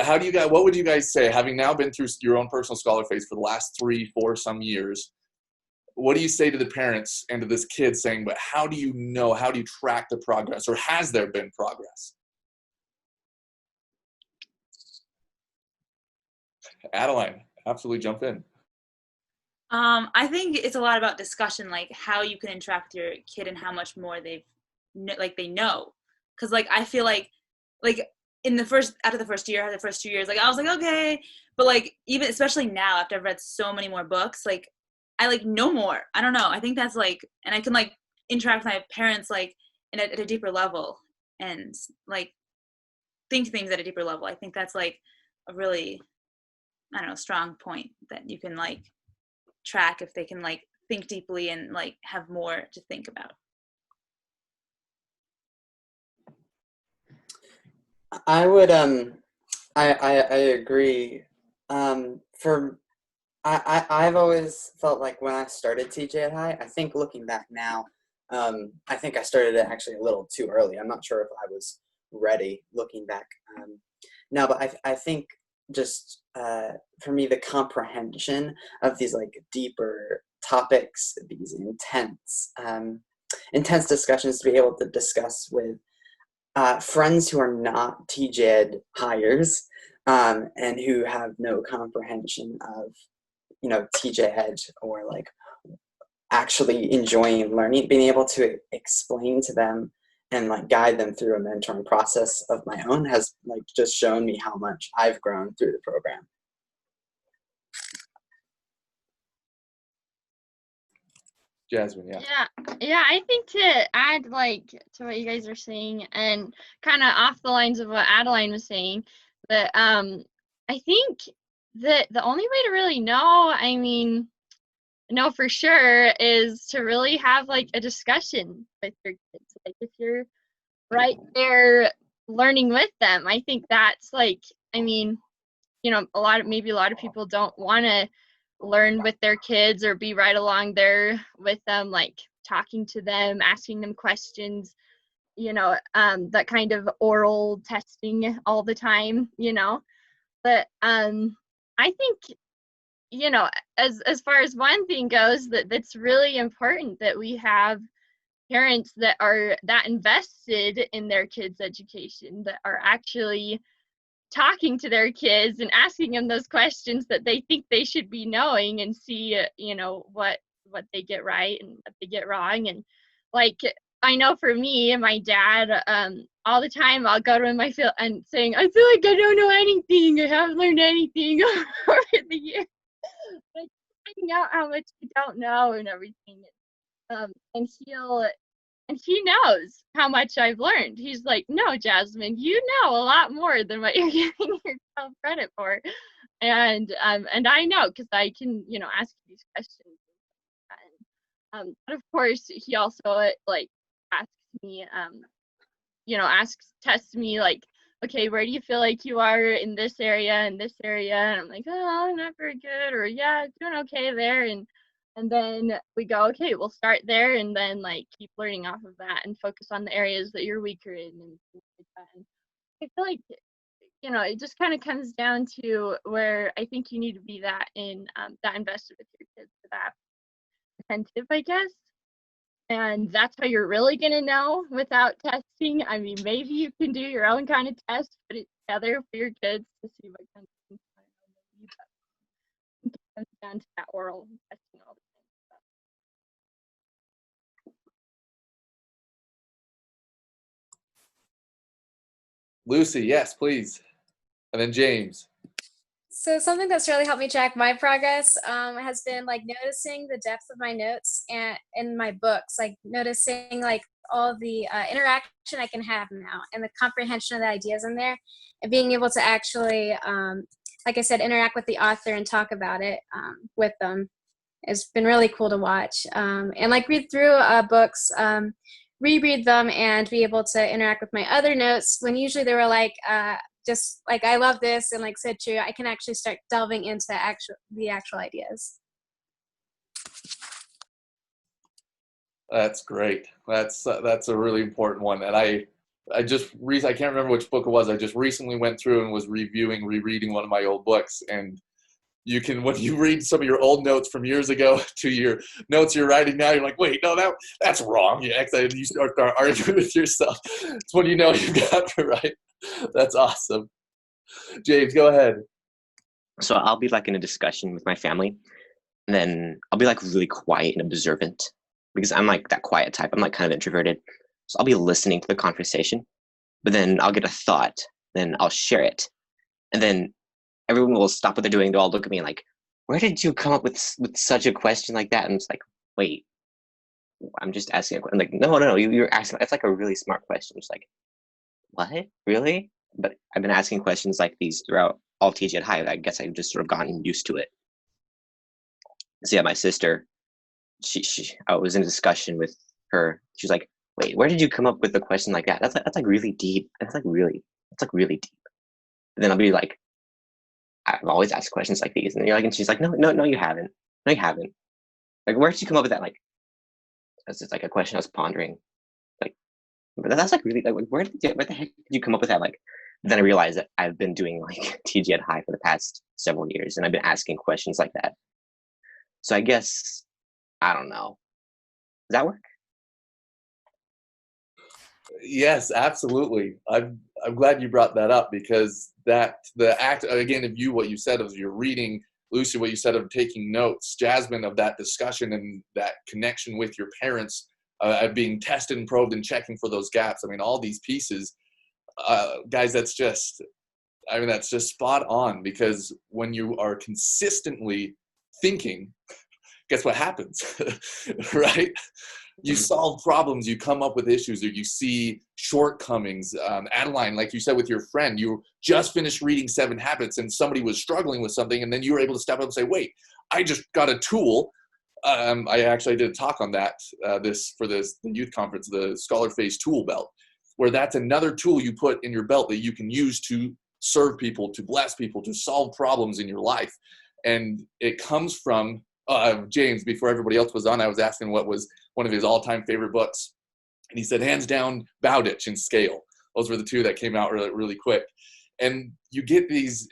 But what would you guys say, having now been through your own personal scholar phase for the last 3-4 some years, what do you say to the parents and to this kid saying, but how do you track the progress, or has there been progress? Adeline, absolutely jump in. I think it's a lot about discussion, like how you can interact with your kid and how much more they know. Because like I feel like after the first year, after the first 2 years, like I was like, okay, but like even especially now after I've read so many more books, like I like know more. I don't know. I think that's like, and I can like interact with my parents like at a deeper level and like think things at a deeper level. I think that's like a really, I don't know, strong point that you can like track if they can like think deeply and like have more to think about. I would I agree. I've always felt like when I started TJEd High, I think looking back now, I think I started it actually a little too early. I'm not sure if I was ready looking back now, but I think just for me, the comprehension of these like deeper topics, these intense discussions to be able to discuss with friends who are not TJEd hires and who have no comprehension of, TJEd or like actually enjoying learning, being able to explain to them and like guide them through a mentoring process of my own has like just shown me how much I've grown through the program. Jasmine, yeah, I think to add like to what you guys are saying and kind of off the lines of what Adeline was saying, that I think that the only way to really know for sure is to really have like a discussion with your kids. Like if you're right there learning with them, I think that's like, a lot of people don't want to learn with their kids or be right along there with them, like talking to them, asking them questions, that kind of oral testing all the time, but I think, as far as one thing goes, that's really important that we have parents that are that invested in their kids' education, that are actually talking to their kids and asking them those questions that they think they should be knowing, and see, what they get right and what they get wrong. And like, I know for me and my dad, all the time I'll go to him and saying, I feel like I don't know anything. I haven't learned anything over the years. Like, finding out how much you don't know and everything. And he knows how much I've learned. He's like, no, Jasmine, you know a lot more than what you're giving yourself credit for. And I know, because I can, ask these questions. But of course, he also like asks me, tests me like, okay, where do you feel like you are in this area and this area? And I'm like, oh, I'm not very good, or yeah, doing okay there. And then we go, okay, we'll start there and then like keep learning off of that and focus on the areas that you're weaker in and things like that. And I feel like, it just kind of comes down to where I think you need to be that invested with your kids, that attentive, I guess. And that's how you're really going to know without testing. I mean, maybe you can do your own kind of test, but it's together for your kids to see what kind of things maybe. But it comes down to that oral testing all the time. Lucy, yes, please. And then James. So something that's really helped me track my progress has been like noticing the depth of my notes and in my books, like noticing like all the interaction I can have now and the comprehension of the ideas in there, and being able to actually, like I said, interact with the author and talk about it with them. It's been really cool to watch, and like read through books, reread them, and be able to interact with my other notes when usually they were like just like, I love this, and like said true, I can actually start delving into the actual ideas. That's great. That's a really important one. And I can't remember which book it was. I just recently went through and was rereading one of my old books. And you can, when you read some of your old notes from years ago to your notes you're writing now, you're like, wait, no, that's wrong. You start arguing with yourself. It's when you know you got it right. That's awesome. James, go ahead. So I'll be like in a discussion with my family, and then I'll be like really quiet and observant because I'm like that quiet type. I'm like kind of introverted. So I'll be listening to the conversation, but then I'll get a thought, then I'll share it. And then everyone will stop what they're doing. They'll all look at me like, where did you come up with such a question like that? And it's like, wait, I'm just asking a question. I'm like, no, you're asking. It's like a really smart question. It's like, what? Really? But I've been asking questions like these throughout all TJEd High. I guess I've just sort of gotten used to it. So yeah, my sister, I was in a discussion with her. She's like, wait, where did you come up with a question like that? That's like really deep. That's like really deep. And then I'll be like, I've always asked questions like these. And you're like, and she's like, no, you haven't. No, you haven't. Like, where did you come up with that? Like, that's just like a question I was pondering. Like, but that's like really, like, where the heck did you come up with that? Like, then I realized that I've been doing like TJEd High for the past several years, and I've been asking questions like that. So I guess, I don't know. Does that work? Yes, absolutely. I'm glad you brought that up, because the act, again, of what you said of your reading, Lucy, what you said of taking notes, Jasmine, of that discussion and that connection with your parents, being tested and probed and checking for those gaps. I mean, all these pieces, guys, that's just spot on, because when you are consistently thinking, guess what happens, right? You solve problems, you come up with issues, or you see shortcomings. Adeline, like you said with your friend, you just finished reading 7 Habits and somebody was struggling with something, and then you were able to step up and say, wait, I just got a tool. I actually did a talk on that the youth conference, the Scholar Phase Tool Belt, where that's another tool you put in your belt that you can use to serve people, to bless people, to solve problems in your life. And it comes from James. Before everybody else was on, I was asking what was one of his all-time favorite books, and he said hands down Bowditch and Scale. Those were the two that came out really quick. And you get these,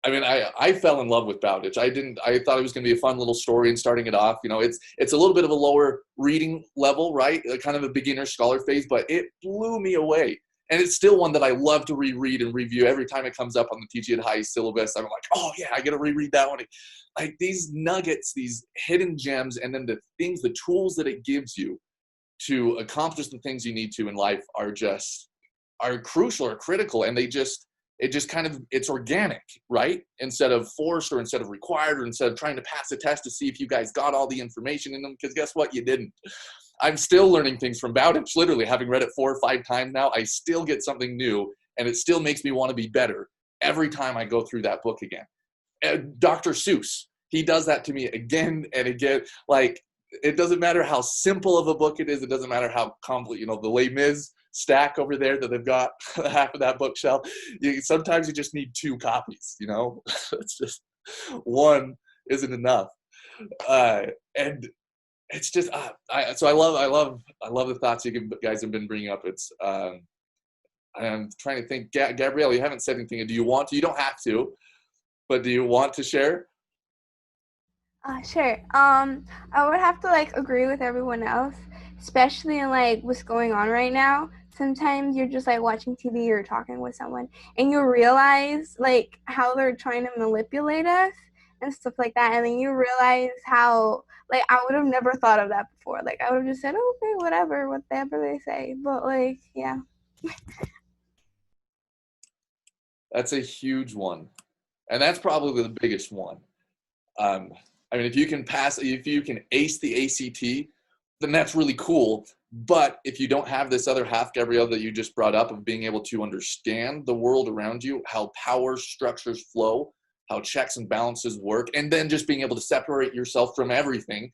I mean, I fell in love with Bowditch. I thought it was going to be a fun little story, and starting it off, it's a little bit of a lower reading level, right? Kind of a beginner Scholar Phase, but it blew me away. And it's still one that I love to reread and review. Every time it comes up on the TJEd High syllabus, I'm like, oh yeah, I got to reread that one. Like these nuggets, these hidden gems, and then the tools that it gives you to accomplish the things you need to in life are crucial or critical. And it's organic, right? Instead of forced, or instead of required, or instead of trying to pass a test to see if you guys got all the information in them, because guess what? You didn't. I'm still learning things from Bowditch, literally having read it 4 or 5 times now. I still get something new, and it still makes me want to be better every time I go through that book again. Dr. Seuss, he does that to me again and again. Like, it doesn't matter how simple of a book it is. It doesn't matter how complex, the Les Mis stack over there that they've got half of that bookshelf. Sometimes you just need 2 copies, It's just one isn't enough. And it's just, so I love the thoughts you guys have been bringing up. It's, I'm trying to think, Gabrielle, you haven't said anything. Do you want to? You don't have to, but do you want to share? Sure. I would have to agree with everyone else, especially in what's going on right now. Sometimes you're just watching TV or talking with someone, and you realize how they're trying to manipulate us and stuff like that, and then you realize how I would have never thought of that before. I would have just said, oh, okay, whatever they say. But yeah. That's a huge one, and that's probably the biggest one. I mean, if you can ace the ACT, then that's really cool. But if you don't have this other half, Gabrielle, that you just brought up, of being able to understand the world around you, how power structures flow, how checks and balances work, and then just being able to separate yourself from everything,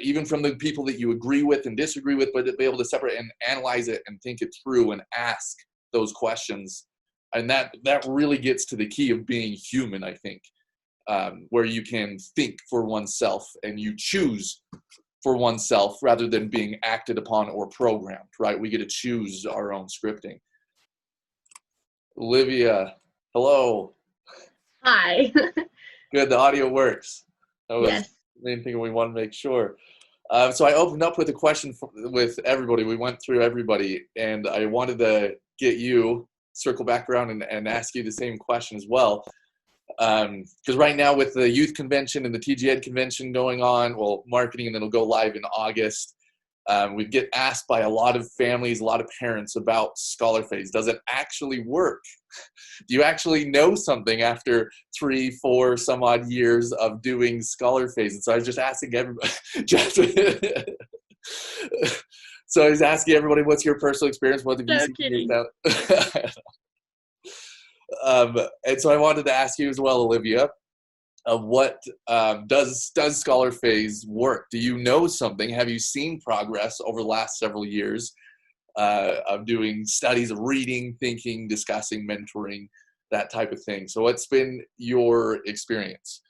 even from the people that you agree with and disagree with, but to be able to separate and analyze it and think it through and ask those questions. And that really gets to the key of being human, I think, where you can think for oneself and you choose for oneself rather than being acted upon or programmed, right? We get to choose our own scripting. Olivia, hello. Hi. Good, the audio works. That was Yes. the main thing we want to make sure. So I opened up with a question with everybody. We went through everybody, and I wanted to get you, circle back around and ask you the same question as well. Because right now with the youth convention and the TJEd convention going on, well, marketing, and it'll go live in August, we get asked by a lot of families, a lot of parents about Scholar Phase. Does it actually work? Do you actually know something after 3, 4 some odd years of doing Scholar Phase? And so I was just asking everybody. So I was asking everybody, what's your personal experience? What have you So seen kidding. about? And so I wanted to ask you as well, Olivia, what does Scholar Phase work? Do you know something? Have you seen progress over the last several years of doing studies of reading, thinking, discussing, mentoring, that type of thing? So what's been your experience?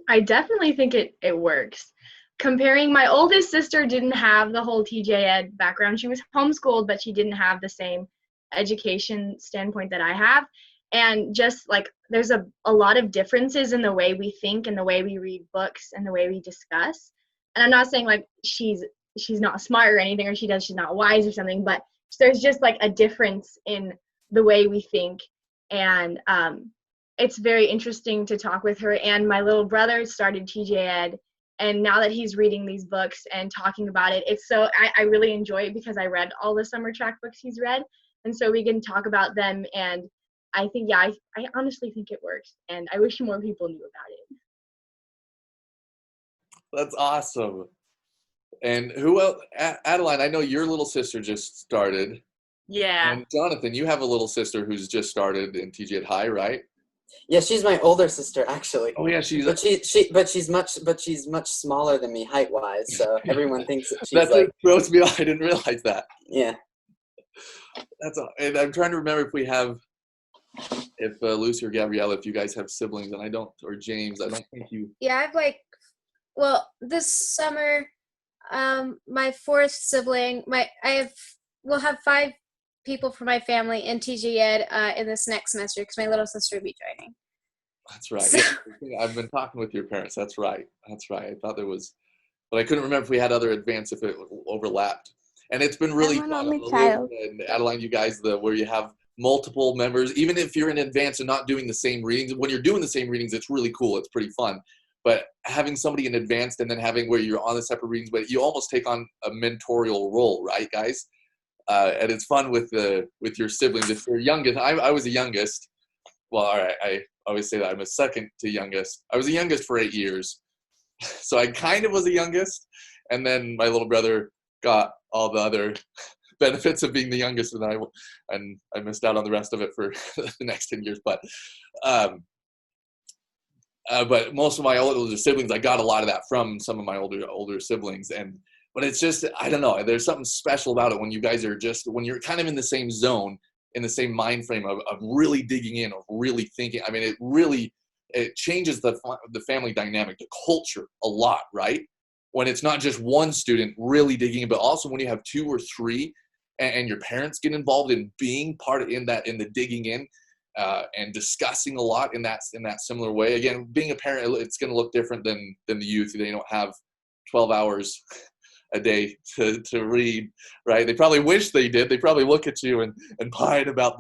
I definitely think it works. Comparing, my oldest sister didn't have the whole TJEd background. She was homeschooled, but she didn't have the same education standpoint that I have. And just like there's a lot of differences in the way we think and the way we read books and the way we discuss. And I'm not saying like she's not smart or anything, or she's not wise or something, but there's just like a difference in the way we think. And it's very interesting to talk with her. And my little brother started TJEd, and now that he's reading these books and talking about it, it's so I really enjoy it because I read all the summer track books he's read, and so we can talk about them. And I think, I honestly think it works, and I wish more people knew about it. That's awesome. And who else? Adeline, I know your little sister just started. Yeah. And Jonathan, you have a little sister who's just started in TJEd High, right? Yeah, she's my older sister actually. Oh yeah, she's much smaller than me height wise, so everyone thinks that she's that's like. what throws me off. I didn't realize that. Yeah. And I'm trying to remember if Lucy or Gabriella, if you guys have siblings, and I don't, or James, I don't think you. Yeah, well, this summer, my fourth sibling, we'll have 5 people from my family in TJEd in this next semester because my little sister will be joining. That's right. Yeah, I've been talking with your parents. That's right. I thought there was, but I couldn't remember if we had other advanced, if it overlapped. And it's been really I'm an fun. only child. And Adeline, you guys, where you have multiple members, even if you're in advance and not doing the same readings, when you're doing the same readings, it's really cool. It's pretty fun. But having somebody in advanced and then having where you're on the separate readings, but you almost take on a mentorial role, right, guys? And it's fun with your siblings. If you're youngest, I was the youngest. Well, all right, I always say that I'm a second to youngest. I was the youngest for 8 years. So I kind of was the youngest. And then my little brother got all the other benefits of being the youngest, and I missed out on the rest of it for the next 10 years. But most of my older siblings, I got a lot of that from some of my older siblings. But it's just, I don't know, there's something special about it when you guys are when you're kind of in the same zone, in the same mind frame of really digging in, of really thinking. I mean, it changes the family dynamic, the culture a lot, right? When it's not just one student really digging in, but also when you have 2 or 3 and your parents get involved in being part of in the digging in and discussing a lot in that similar way. Again, being a parent, it's going to look different than the youth. They don't have 12 hours a day to read, right? They probably wish they did. They probably look at you and pine about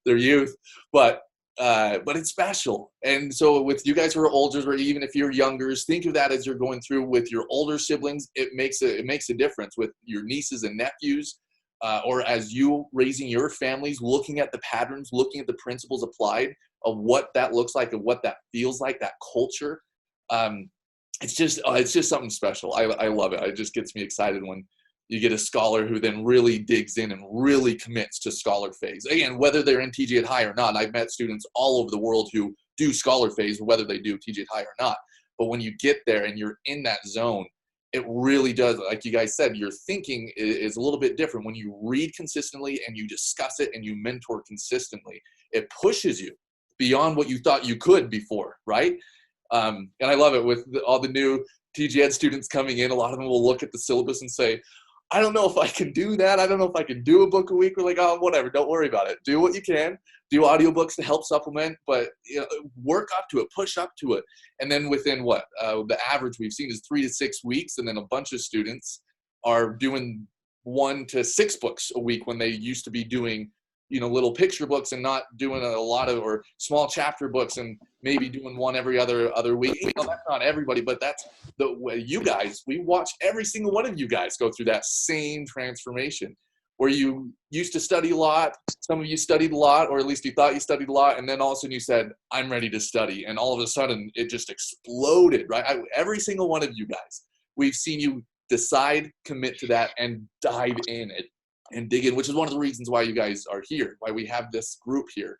their youth, but it's special. And so with you guys who are olders, or even if you're youngers, think of that as you're going through with your older siblings. It makes a difference with your nieces and nephews, or as you raising your families, looking at the patterns, looking at the principles applied of what that looks like and what that feels like, that culture. It's just something special. I love it. It just gets me excited when you get a scholar who then really digs in and really commits to Scholar Phase. Again, whether they're in TJEd High or not, and I've met students all over the world who do Scholar Phase, whether they do TJEd High or not. But when you get there and you're in that zone, it really does, like you guys said, your thinking is a little bit different. When you read consistently and you discuss it and you mentor consistently, it pushes you beyond what you thought you could before, right? And I love it with all the new TJEd students coming in, a lot of them will look at the syllabus and say, I don't know if I can do that. I don't know if I can do a book a week. We're like, oh, whatever. Don't worry about it. Do what you can. Do audiobooks to help supplement, but work up to it, push up to it. And then within the average we've seen is 3 to 6 weeks. And then a bunch of students are doing 1 to 6 books a week when they used to be doing, little picture books and not doing a lot of, or small chapter books and maybe doing one every other week. That's not everybody, but that's the way you guys, we watch every single one of you guys go through that same transformation where you used to study a lot. Some of you studied a lot, or at least you thought you studied a lot. And then all of a sudden you said, I'm ready to study. And all of a sudden it just exploded, right? Every single one of you guys, we've seen you decide, commit to that, and dive in it and dig in, which is one of the reasons why you guys are here, why we have this group here.